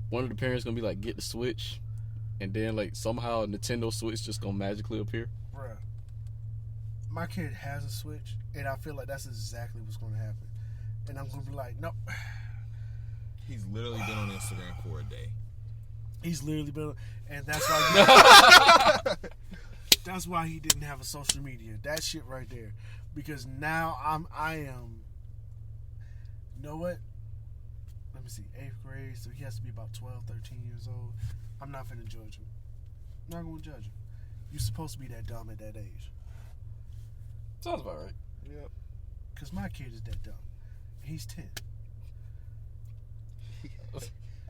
one of the parents gonna be like, get the Switch, and then like somehow Nintendo Switch just gonna magically appear. Bruh, my kid has a Switch, and I feel like that's exactly what's gonna happen. And I'm gonna be like, no. He's literally been on Instagram for a day. He's literally been, and that's why. That's why he didn't have a social media. That shit right there, because now I am. You know what? Let me see. 8th grade, so he has to be about 12, 13 years old. I'm not finna judge him. I'm not gonna judge him. You're supposed to be that dumb at that age. Sounds about right. Yep. Cause my kid is that dumb. He's 10.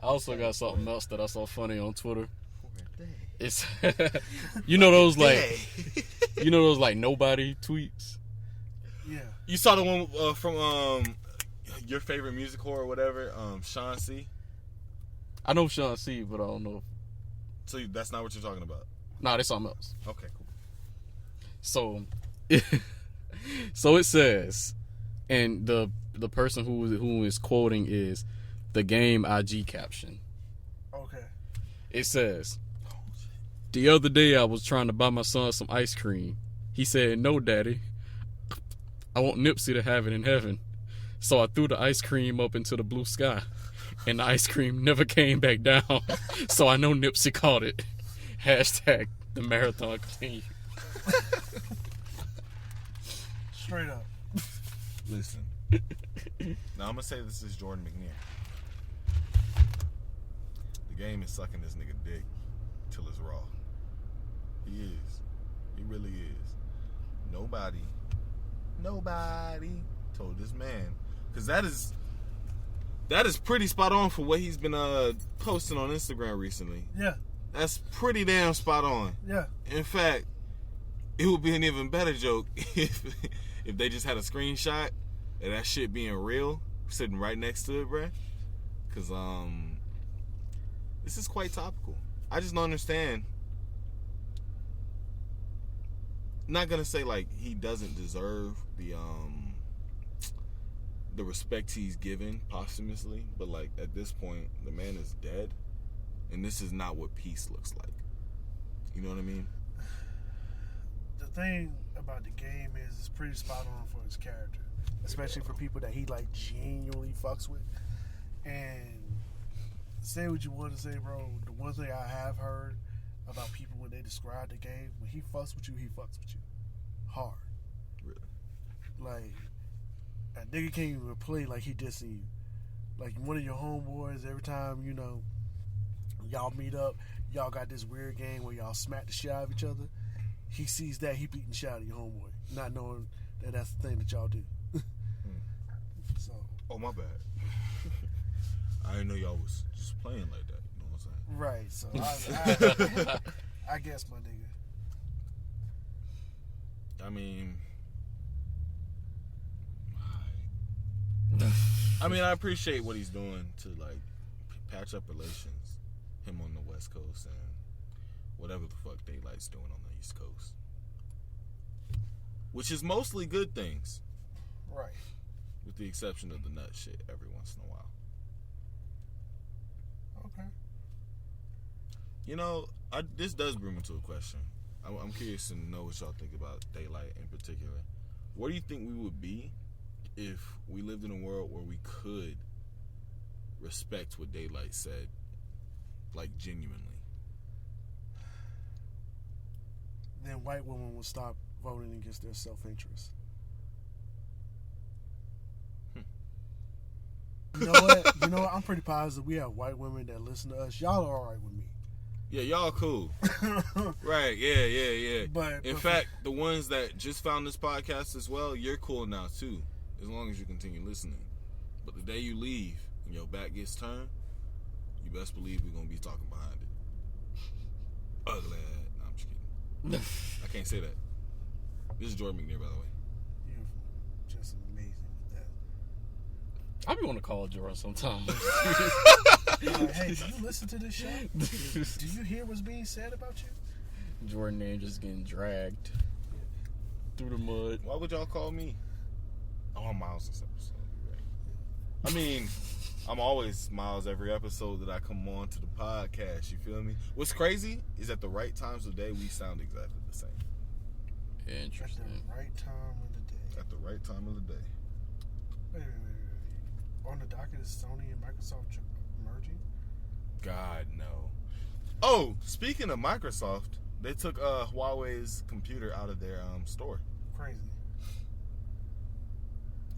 I also got something else that I saw funny on Twitter. For a day. It's you know those like nobody tweets. Yeah. You saw the one from your favorite music whore or whatever, Sean C. I know Sean C, but I don't know. So that's not what you're talking about. Nah, that's something else. Okay, cool. So, so it says, and the person who is quoting is the game IG caption. Okay. It says, the other day I was trying to buy my son some ice cream. He said, "No, Daddy, I want Nipsey to have it in heaven." So I threw the ice cream up into the blue sky, and the ice cream never came back down. So I know Nipsey caught it. Hashtag the marathon continue. Straight up. Listen. Now I'm gonna say this is Jordan McNair. The game is sucking this nigga dick till it's raw. He is. He really is. Nobody told this man, because that is pretty spot on for what he's been posting on Instagram recently. Yeah. That's pretty damn spot on. Yeah. In fact, it would be an even better joke if they just had a screenshot of that shit being real sitting right next to it, bruh. Because this is quite topical. I just don't understand. Not gonna say like he doesn't deserve the respect he's given posthumously, but like at this point the man is dead, and this is not what peace looks like. You know what I mean? The thing about the game is it's pretty spot on for his character, especially for people that he like genuinely fucks with. And say what you want to say, bro. The one thing I have heard about people when they describe the game, when he fucks with you, he fucks with you hard. Really? Like, a nigga can't even play like he dissing you. Like, one of your homeboys, every time, you know, y'all meet up, y'all got this weird game where y'all smack the shit out of each other. He sees that, he beating the shit out of your homeboy, not knowing that that's the thing that y'all do. So. Oh, my bad. I didn't know y'all was just playing like that. You know what I'm saying? Right, so I guess, my nigga. I mean, I appreciate what he's doing to like patch up relations, him on the West Coast and whatever the fuck Daylight's doing on the East Coast, which is mostly good things, Right. with the exception of the nut shit every once in a while. Okay. You know, this does bring me to a question. I'm curious to know what y'all think about Daylight in particular. What do you think we would be if we lived in a world where we could respect what Daylight said, like genuinely? Then white women will stop voting against their self-interest. You know what? You know, I'm pretty positive we have white women that listen to us. Y'all are all right with me. Yeah, y'all cool. Right, yeah. But In fact, the ones that just found this podcast as well, you're cool now too, as long as you continue listening. But the day you leave and your back gets turned, you best believe we're going to be talking behind it. Ugly ass. No, I'm just kidding. I can't say that. This is Jordan McNair, by the way. You're just amazing with that. I be want to call Jordan sometimes. Hey, do you listen to this show? Do you hear what's being said about you? Jordan name just getting dragged through the mud. Why would y'all call me? Oh, I'm Myles this episode. Right. I mean, I'm always Myles every episode that I come on to the podcast. You feel me? What's crazy is at the right times of the day, we sound exactly the same. Interesting. At the right time of the day. At the right time of the day. Wait. On the docket is Sony and Microsoft merging? God, no. Oh, speaking of Microsoft, they took Huawei's computer out of their store. Crazy.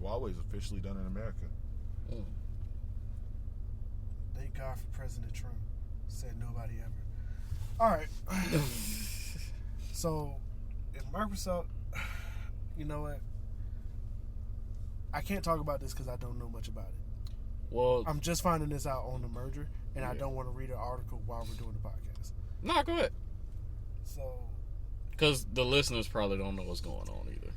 Huawei's officially done in America. Mm. Thank God for President Trump. Said nobody ever. All right. So, if Microsoft, you know what? I can't talk about this because I don't know much about it. Well, I'm just finding this out on the merger, and I Yeah. don't want to read an article while we're doing the podcast. nah, go ahead. So, Because the listeners probably don't know what's going on either.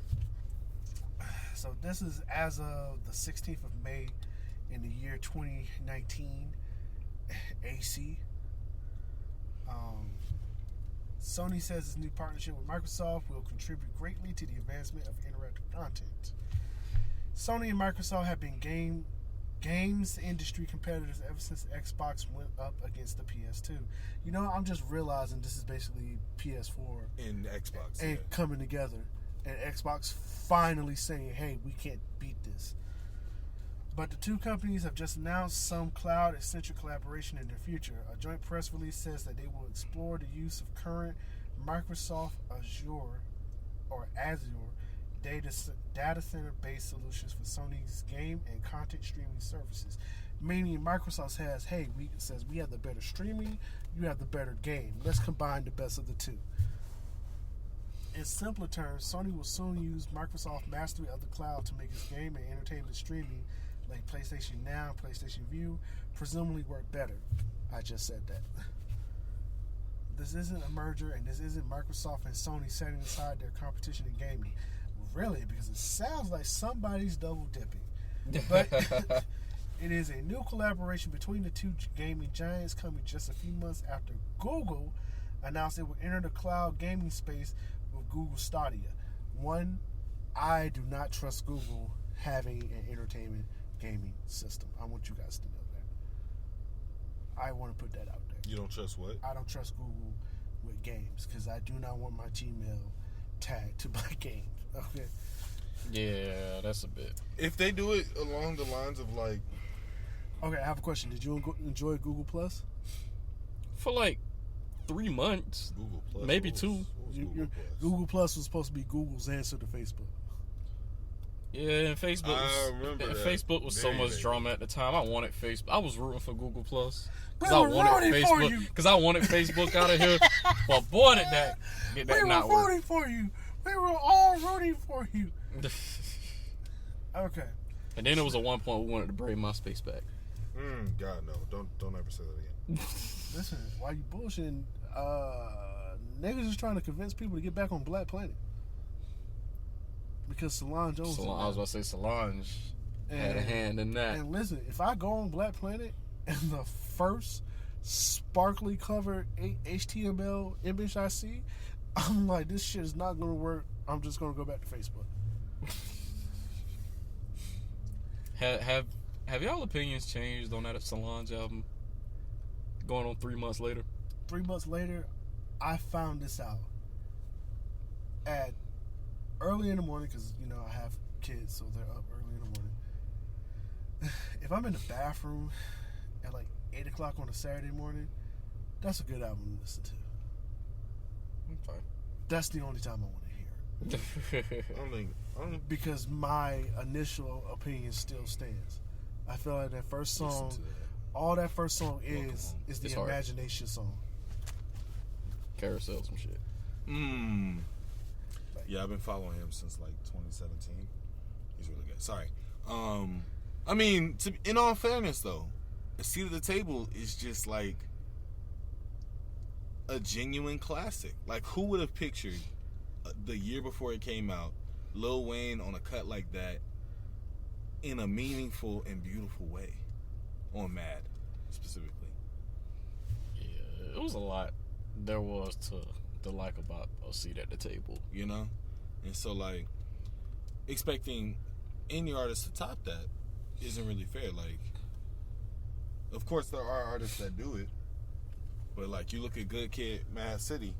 so this is as of the 16th of May in the year 2019 AC. Sony says its new partnership with Microsoft will contribute greatly to the advancement of interactive content. Sony and Microsoft have been games industry competitors ever since Xbox went up against the PS2. You know, I'm just realizing this is basically PS4 In Xbox, and yeah. coming together, and Xbox finally saying, hey, we can't beat this. But the two companies have just announced some cloud-centric collaboration in their future. A joint press release says that they will explore the use of current Microsoft Azure data center-based solutions for Sony's game and content streaming services. Meaning Microsoft says we have the better streaming, you have the better game. Let's combine the best of the two. In simpler terms, Sony will soon use Microsoft's mastery of the cloud to make its game and entertainment streaming, like PlayStation Now and PlayStation View, presumably work better. I just said that. This isn't a merger, and this isn't Microsoft and Sony setting aside their competition in gaming. Really, because it sounds like somebody's double dipping. But it is a new collaboration between the two gaming giants coming just a few months after Google announced it would enter the cloud gaming space with Google Stadia. One, I do not trust Google having an entertainment gaming system. I want you guys to know that. I want to put that out there. You don't trust what? I don't trust Google with games because I do not want my Gmail tagged to my games. Okay. Yeah, that's a bit. If they do it along the lines of like... Okay, I have a question. Did you enjoy Google Plus? For like 3 months. Google Plus. Maybe What 2. was Google Plus? Google Plus was supposed to be Google's answer to Facebook. Yeah, and Facebook I remember that. Facebook was so Very much vague. drama at the time. I wanted Facebook. I was rooting for Google Plus. We I were wanted rooting for Facebook. you. Because I wanted Facebook out of here. But boy, did that We not were work. rooting for you. We were all rooting for you. Okay. And then there was a one point we wanted to bring MySpace back. God, no. Don't ever say that again. Listen, why you bullshitting? Niggas is trying to convince people to get back on Black Planet. Because Solange owns it. I was about to say Solange had a hand in that. And listen, if I go on Black Planet and the first sparkly covered HTML image I see, I'm like, this shit is not going to work. I'm just going to go back to Facebook. Have y'all opinions changed on that Solange album? Going on 3 months later. 3 months later, I found this out at early in the morning because, you know, I have kids, so they're up early in the morning. If I'm in the bathroom at like 8 o'clock on a Saturday morning, that's a good album to listen to. Okay. That's the only time I want to hear it. I don't think... Because my initial opinion still stands. I feel like that first song, Listen to that. all that first song Welcome is home. the It's hard. imagination song. Carousel some shit. Yeah, I've been following him since like 2017. He's really good. Sorry. I mean, in all fairness though, A Seat at the Table is just like a genuine classic. Like, who would have pictured the year before it came out, Lil Wayne on a cut like that in a meaningful and beautiful way on Mad specifically? Yeah, it was a lot there was to like about A Seat at the Table. You know? And so, like, expecting any artist to top that isn't really fair. Like, of course there are artists that do it, but like, you look at Good Kid, Mad City,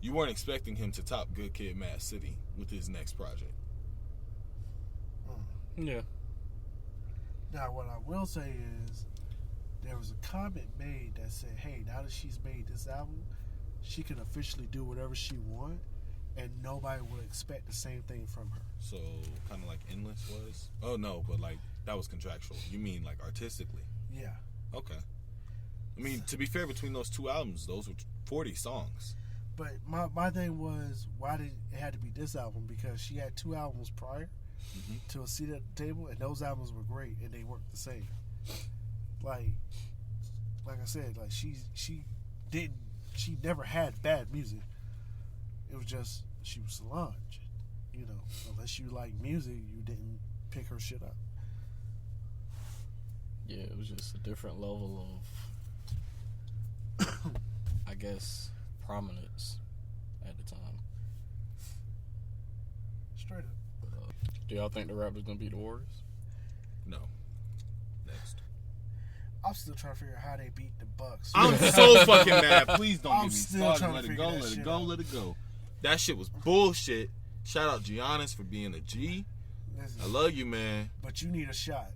you weren't expecting him to top Good Kid, Mad City with his next project. Yeah. Now, what I will say is, there was a comment made that said, hey, now that she's made this album, she can officially do whatever she wants, and nobody will expect the same thing from her. So, kind of like Endless was? Oh, no, but like, that was contractual. You mean like artistically? Yeah. Okay. I mean, to be fair, between those two albums, those were 40 songs. But my thing was, why did it had to be this album? Because she had 2 albums prior to A Seat at the Table, and those albums were great, and they worked the same. Like I said, like she never had bad music. It was just she was Solange, you know. Unless you like music, you didn't pick her shit up. Yeah, it was just a different level of, I guess, prominence at the time. Straight up. Do y'all think the Raptors gonna beat the Warriors? No. Next. I'm still trying to figure out how they beat the Bucks. I'm so fucking mad. Please don't I'm get me still started. trying to Let it figure go, that let it shit go, out. let it go. That shit was bullshit. Shout out Giannis for being a G. Listen, I love you, man. but you need a shot,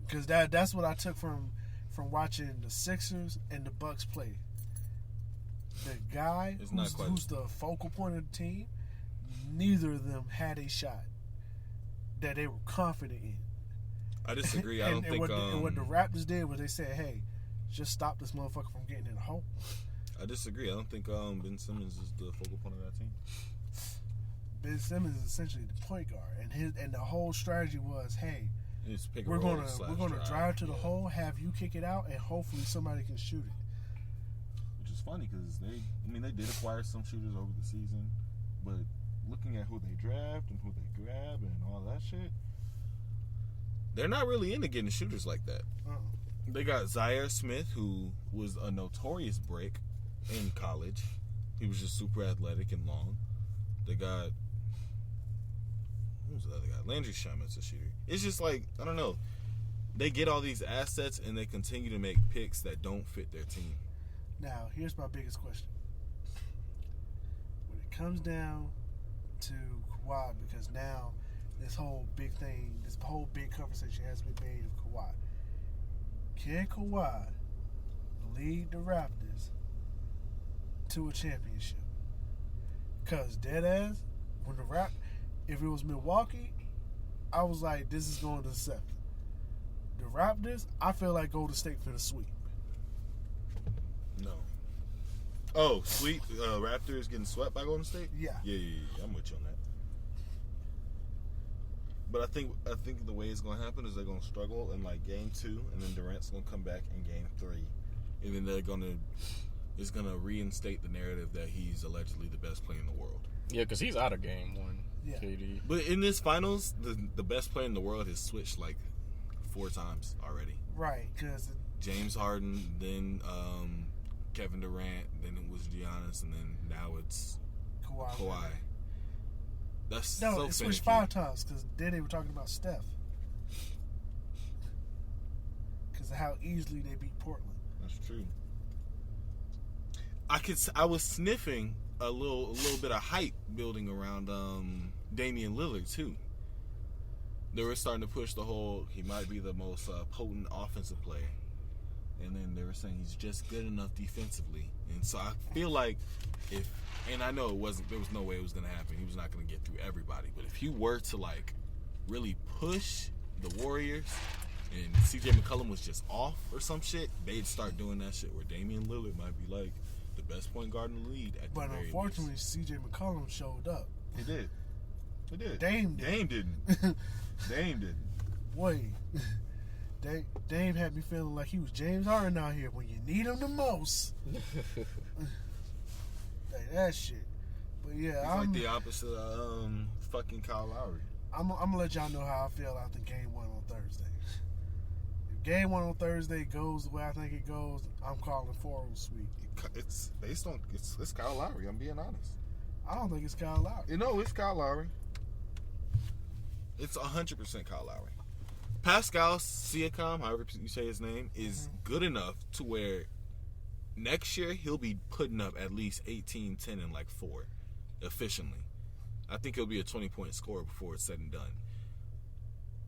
because that's what I took from watching the Sixers and the Bucks play. The guy It's not quite- who's the focal point of the team, neither of them had a shot that they were confident in. I disagree. I don't think. And what the Raptors did was they said, "Hey, just stop this motherfucker from getting in the hole." I disagree. I don't think Ben Simmons is the focal point of that team. Ben Simmons is essentially the point guard, and the whole strategy was, "Hey, It's pick and we're roll gonna slash drive to the yeah. hole, have you kick it out, and hopefully somebody can shoot it." Which is funny because they did acquire some shooters over the season, but looking at who they draft and who they grab and all that shit, they're not really into getting shooters like that. They got Zaire Smith, who was a notorious break in college. He was just super athletic and long. They got, who was the other guy? Landry Shamet's a shooter. It's just like, I don't know. They get all these assets and they continue to make picks that don't fit their team. Now, here's my biggest question: when it comes down to Kawhi, because now this whole big conversation has been made of Kawhi. Can Kawhi lead the Raptors to a championship? Because deadass, when if it was Milwaukee, I was like, this is going to the 7th. The Raptors, I feel like Golden State for the sweep. No. Oh, sweet. Raptors getting swept by Golden State? Yeah. Yeah. I'm with you on that. But I think the way it's going to happen is they're going to struggle in like game 2, and then Durant's going to come back in game 3, and then it's going to reinstate the narrative that he's allegedly the best player in the world. Yeah, because he's out of game 1. Yeah. KD. But in this finals, the best player in the world has switched like 4 times already. Right, because James Harden, then Kevin Durant, then it was Giannis, and then now it's Kawhi. That's No, so it switched finicky. 5 times, because then they were talking about Steph. Because of how easily they beat Portland. That's true. I was sniffing a little bit of hype building around Damian Lillard too. They were starting to push the whole he might be the most potent offensive player, and then they were saying he's just good enough defensively. And so I feel like and I know there was no way it was going to happen. He was not going to get through everybody. But if he were to like really push the Warriors and CJ McCollum was just off or some shit, they'd start doing that shit where Damian Lillard might be like the best point guard in the league at the But very unfortunately, least. CJ McCollum showed up. He did. Dame didn't. Dame didn't. Wait. Dame had me feeling like he was James Harden out here when you need him the most. Like that shit. But yeah, He's like the opposite of fucking Kyle Lowry. I'm gonna let y'all know how I feel after game 1 on Thursday. If game 1 on Thursday goes the way I think it goes, I'm calling 4-0 sweep. It's based on it's Kyle Lowry. I'm being honest. I don't think it's Kyle Lowry. You know, it's Kyle Lowry. It's 100% Kyle Lowry. Pascal Siakam, however you say his name, is good enough to where next year he'll be putting up at least 18, 10, and like 4 efficiently. I think he'll be a 20-point scorer before it's said and done.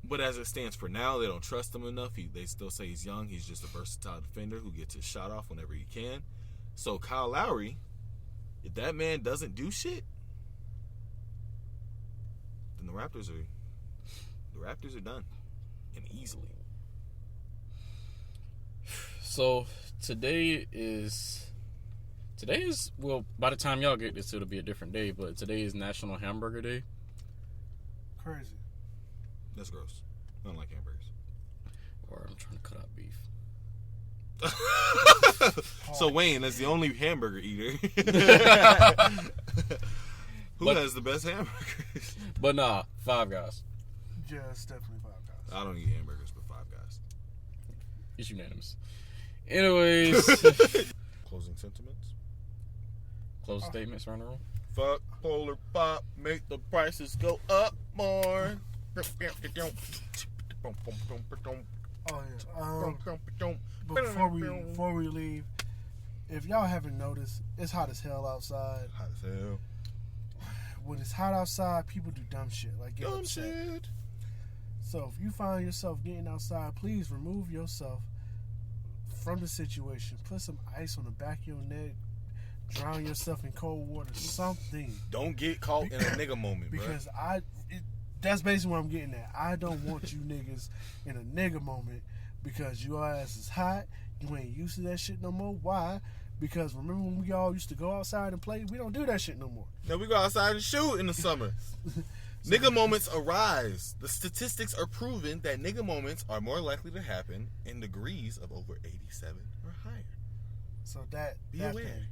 But as it stands for now, they don't trust him enough. They still say he's young. He's just a versatile defender who gets his shot off whenever he can. So Kyle Lowry, if that man doesn't do shit, then the Raptors are done, and easily. So today is well, by the time y'all get this, it'll be a different day. But today is National Hamburger Day. Crazy. That's gross. I don't like hamburgers. Or I'm trying to cut out beef. So Wayne, as the only hamburger eater, who has the best hamburgers? But nah, Five Guys. Yeah, it's definitely 5 Guys. I don't eat hamburgers, but Five Guys. It's unanimous. Anyways, Closing sentiments. close statements around the room. Fuck Polar Pop, make the prices go up more. Oh yeah. Before we leave, if y'all haven't noticed, it's hot as hell outside. Hot as hell. When it's hot outside, people do dumb shit like get Dumb upset. shit. So if you find yourself getting outside, please remove yourself from the situation. Put some ice on the back of your neck. Drown yourself in cold water. Something. Don't get caught in a nigga moment, bro. Because that's basically what I'm getting at. I don't want you niggas in a nigga moment because your ass is hot. You ain't used to that shit no more. Why? Because remember when we all used to go outside and play? We don't do that shit no more. Now we go outside and shoot in the summer. Nigga moments arise. The statistics are proven that nigga moments are more likely to happen in degrees of over 87 or higher. So that Be that aware. thing.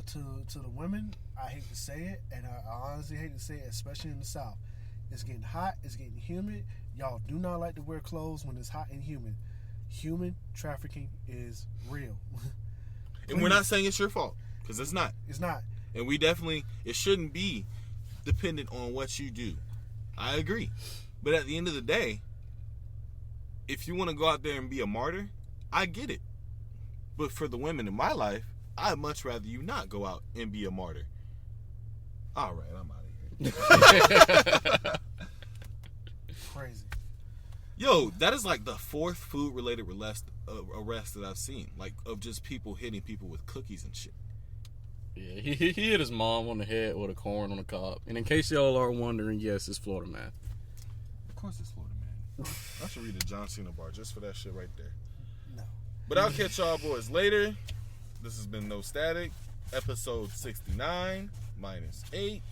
To the women, I hate to say it, and I honestly hate to say it, especially in the South. It's getting hot. It's getting humid. Y'all do not like to wear clothes when it's hot and humid. Human trafficking is real. And we're not saying it's your fault, because it's not. It's not. And it shouldn't be dependent on what you do. I agree. But at the end of the day, if you want to go out there and be a martyr, I get it. But for the women in my life, I'd much rather you not go out and be a martyr. All right, I'm out of here. Crazy. Yo, that is like the 4th food-related arrest that I've seen. Like, of just people hitting people with cookies and shit. Yeah, he hit his mom on the head with a corn on the cob. And in case y'all are wondering, yes, it's Florida man. Of course it's Florida man. I should read a John Cena bar just for that shit right there. No. But I'll catch y'all boys later. This has been No Static, episode 69, -8.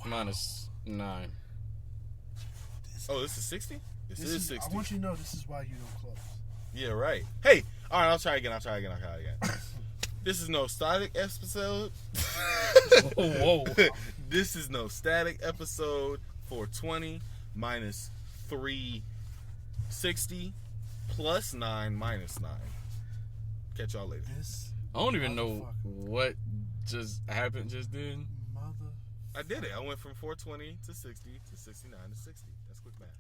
Minus 9. Oh, this is 60? This is 60. I want you to know this is why you don't close. Yeah, right. Hey, all right, I'll try again. This is No Static episode. Whoa. This is No Static episode 420 minus 360 plus 9 minus 9. Catch y'all later. I don't even know what just happened just then. Mother. I did it. I went from 420 to 60 to 69 to 60. That's quick math.